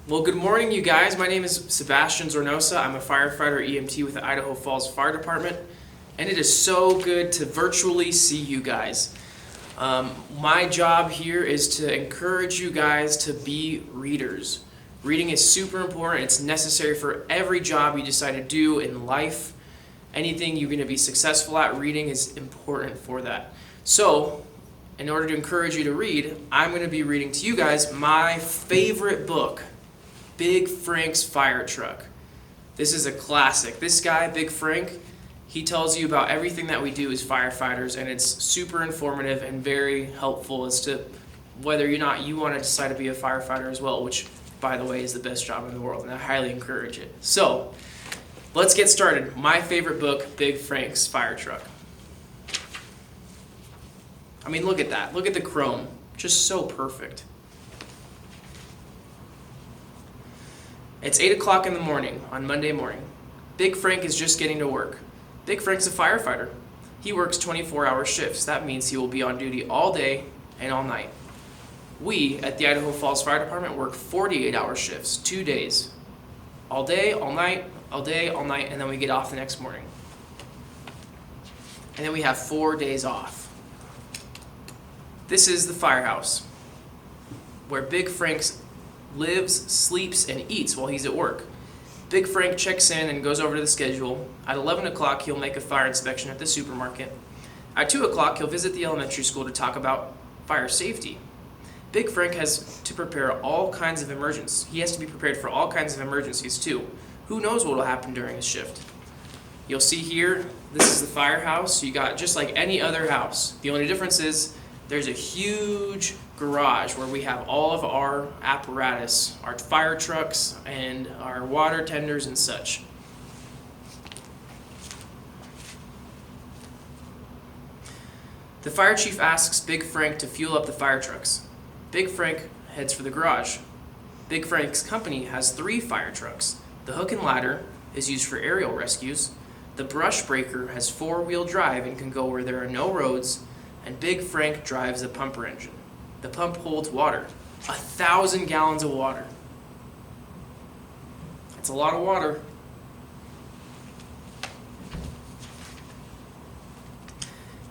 Well, good morning, you guys. My name is Sebastian Zornosa. I'm a firefighter EMT with the Idaho Falls Fire Department, and it is so good to virtually see you guys. My job here is to encourage you guys to be readers. Reading is super important. It's necessary for every job you decide to do in life. Anything you're going to be successful at, reading is important for that. So, in order to encourage you to read, I'm going to be reading to you guys my favorite book, Big Frank's Fire Truck. This is a classic. This guy, Big Frank, he tells you about everything that we do as firefighters, and it's super informative and very helpful as to whether or not you want to decide to be a firefighter as well, which, by the way, is the best job in the world, and I highly encourage it. So, let's get started. My favorite book, Big Frank's Fire Truck. I mean, look at that. Look at the chrome. Just so perfect. It's 8 o'clock in the morning on Monday morning. Big Frank is just getting to work. Big Frank's a firefighter. He works 24-hour shifts. That means he will be on duty all day and all night. We at the Idaho Falls Fire Department work 48-hour shifts, 2 days. All day, all night, all day, all night, and then we get off the next morning. And then we have 4 days off. This is the firehouse, where Big Frank lives, sleeps, and eats while he's at work. Big Frank checks in and goes over to the schedule. At 11 o'clock, he'll make a fire inspection at the supermarket. At 2 o'clock, he'll visit the elementary school to talk about fire safety. Big Frank has to prepare all kinds of emergencies. He has to be prepared for all kinds of emergencies too. Who knows what will happen during his shift? You'll see here, this is the firehouse. You got just like any other house. The only difference is there's a huge garage where we have all of our apparatus, our fire trucks and our water tenders and such. The fire chief asks Big Frank to fuel up the fire trucks. Big Frank heads for the garage. Big Frank's company has 3 fire trucks. The hook and ladder is used for aerial rescues. The brush breaker has 4-wheel drive and can go where there are no roads. And Big Frank drives a pumper engine. The pump holds water, 1,000 gallons of water. That's a lot of water.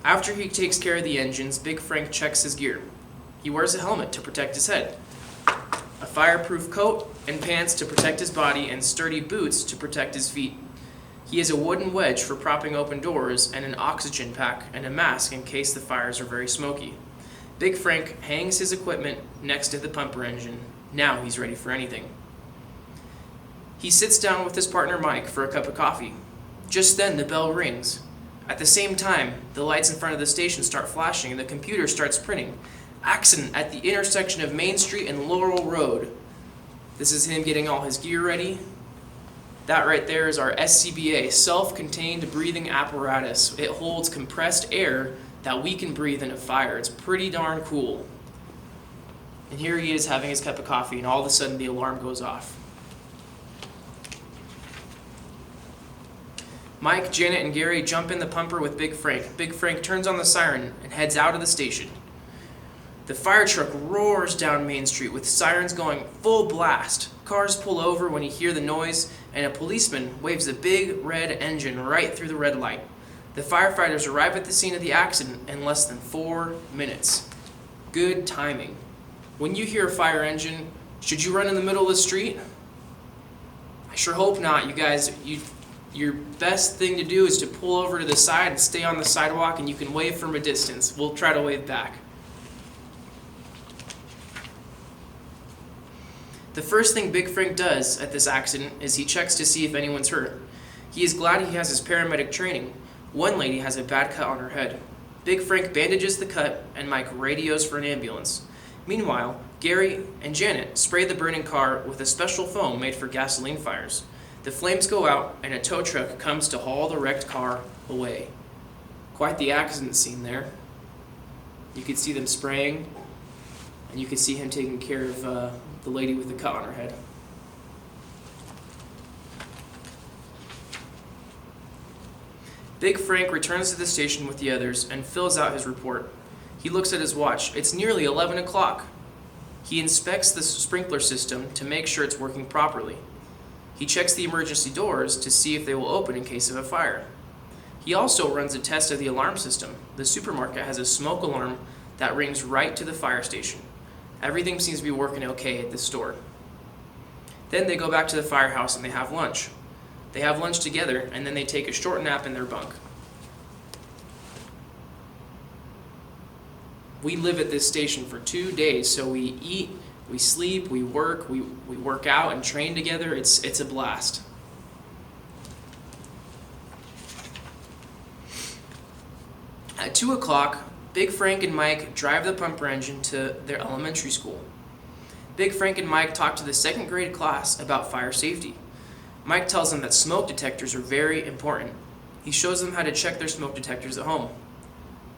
After he takes care of the engines, Big Frank checks his gear. He wears a helmet to protect his head, a fireproof coat and pants to protect his body, and sturdy boots to protect his feet. He has a wooden wedge for propping open doors and an oxygen pack and a mask in case the fires are very smoky. Big Frank hangs his equipment next to the pumper engine. Now he's ready for anything. He sits down with his partner Mike for a cup of coffee. Just then the bell rings. At the same time, the lights in front of the station start flashing and the computer starts printing. Accident at the intersection of Main Street and Laurel Road. This is him getting all his gear ready. That right there is our SCBA, self-contained breathing apparatus. It holds compressed air that we can breathe in a fire. It's pretty darn cool. And here he is having his cup of coffee, and all of a sudden the alarm goes off. Mike, Janet, and Gary jump in the pumper with Big Frank. Big Frank turns on the siren and heads out of the station. The fire truck roars down Main Street with sirens going full blast. Cars pull over when you hear the noise, and a policeman waves a big red engine right through the red light. The firefighters arrive at the scene of the accident in less than 4 minutes. Good timing. When you hear a fire engine, should you run in the middle of the street? I sure hope not, you guys. Your best thing to do is to pull over to the side and stay on the sidewalk, and you can wave from a distance. We'll try to wave back. The first thing Big Frank does at this accident is he checks to see if anyone's hurt. He is glad he has his paramedic training. One lady has a bad cut on her head. Big Frank bandages the cut, and Mike radios for an ambulance. Meanwhile, Gary and Janet spray the burning car with a special foam made for gasoline fires. The flames go out, and a tow truck comes to haul the wrecked car away. Quite the accident scene there. You could see them spraying, and you could see him taking care of the lady with the cut on her head. Big Frank returns to the station with the others and fills out his report. He looks at his watch. It's nearly 11 o'clock. He inspects the sprinkler system to make sure it's working properly. He checks the emergency doors to see if they will open in case of a fire. He also runs a test of the alarm system. The supermarket has a smoke alarm that rings right to the fire station. Everything seems to be working okay at this store. Then they go back to the firehouse and they have lunch. They have lunch together and then they take a short nap in their bunk. We live at this station for 2 days, so we eat, we sleep, we work out and train together. It's a blast. At 2 o'clock, Big Frank and Mike drive the pumper engine to their elementary school. Big Frank and Mike talk to the second grade class about fire safety. Mike tells them that smoke detectors are very important. He shows them how to check their smoke detectors at home.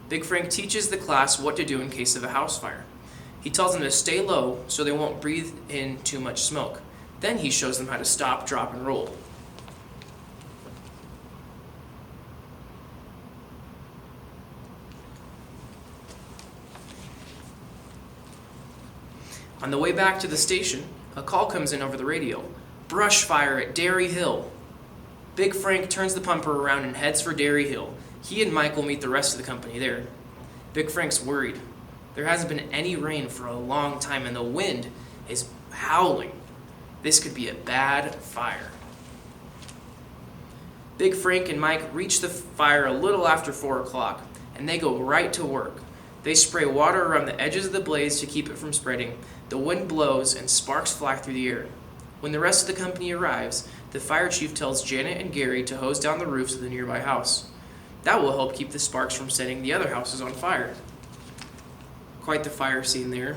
Big Frank teaches the class what to do in case of a house fire. He tells them to stay low so they won't breathe in too much smoke. Then he shows them how to stop, drop, and roll. On the way back to the station, a call comes in over the radio. Brush fire at Dairy Hill. Big Frank turns the pumper around and heads for Dairy Hill. He and Mike will meet the rest of the company there. Big Frank's worried. There hasn't been any rain for a long time and the wind is howling. This could be a bad fire. Big Frank and Mike reach the fire a little after 4 o'clock and they go right to work. They spray water around the edges of the blaze to keep it from spreading. The wind blows and sparks fly through the air. When the rest of the company arrives, the fire chief tells Janet and Gary to hose down the roofs of the nearby house. That will help keep the sparks from setting the other houses on fire. Quite the fire scene there.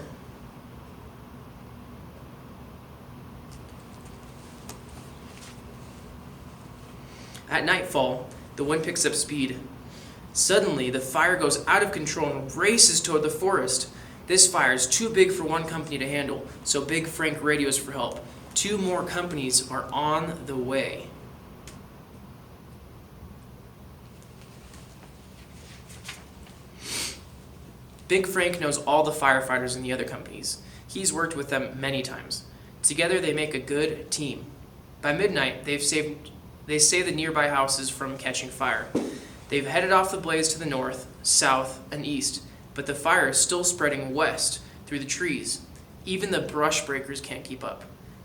At nightfall, the wind picks up speed. Suddenly, the fire goes out of control and races toward the forest. This fire is too big for one company to handle, so Big Frank radios for help. 2 more companies are on the way. Big Frank knows all the firefighters in the other companies. He's worked with them many times. Together they make a good team. By midnight, they save the nearby houses from catching fire. They've headed off the blaze to the north, south, and east, but the fire is still spreading west through the trees. Even the brush breakers can't keep up.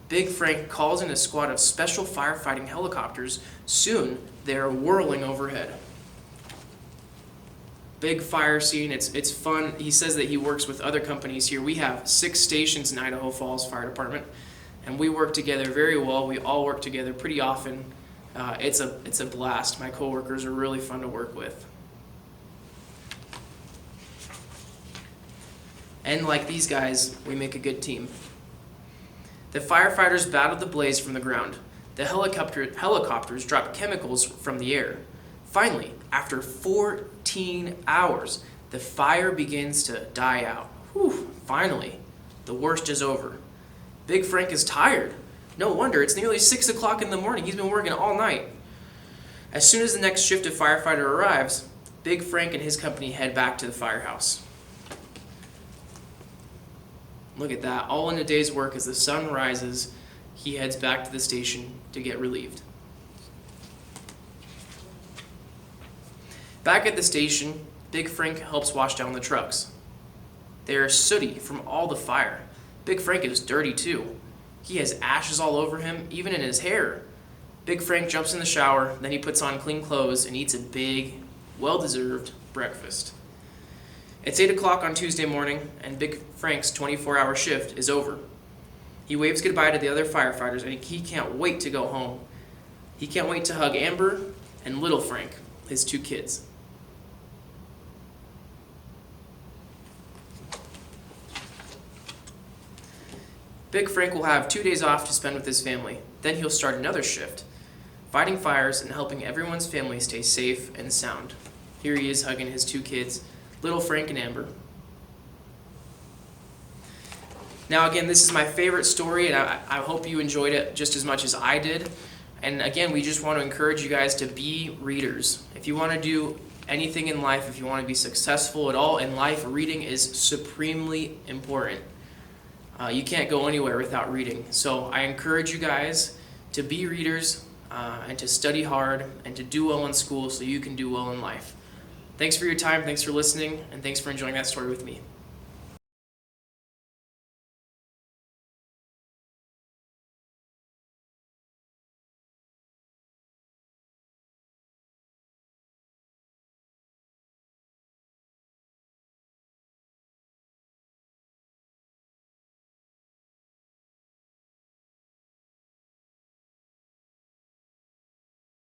Big Frank calls in a squad of special firefighting helicopters. Soon, they are whirling overhead. Big fire scene, it's fun. He says that he works with other companies here. We have 6 stations in Idaho Falls Fire Department, and we work together very well. We all work together pretty often. It's a blast. My coworkers are really fun to work with. And like these guys, we make a good team. The firefighters battled the blaze from the ground. The helicopters dropped chemicals from the air. Finally, after 14 hours, the fire begins to die out. Whew, finally, the worst is over. Big Frank is tired. No wonder, it's nearly 6 o'clock in the morning. He's been working all night. As soon as the next shift of firefighter arrives, Big Frank and his company head back to the firehouse. Look at that. All in a day's work. As the sun rises, he heads back to the station to get relieved. Back at the station, Big Frank helps wash down the trucks. They are sooty from all the fire. Big Frank is dirty too. He has ashes all over him, even in his hair. Big Frank jumps in the shower, then he puts on clean clothes and eats a big, well-deserved breakfast. It's 8 o'clock on Tuesday morning, and Big Frank's 24-hour shift is over. He waves goodbye to the other firefighters, and he can't wait to go home. He can't wait to hug Amber and Little Frank, his 2 kids. Big Frank will have 2 days off to spend with his family. Then he'll start another shift, fighting fires and helping everyone's family stay safe and sound. Here he is hugging his 2 kids, Little Frank and Amber. Now again, this is my favorite story, and I hope you enjoyed it just as much as I did. And again, we just want to encourage you guys to be readers. If you want to do anything in life, if you want to be successful at all in life, reading is supremely important. You can't go anywhere without reading. So I encourage you guys to be readers and to study hard and to do well in school so you can do well in life. Thanks for your time, thanks for listening, and thanks for enjoying that story with me.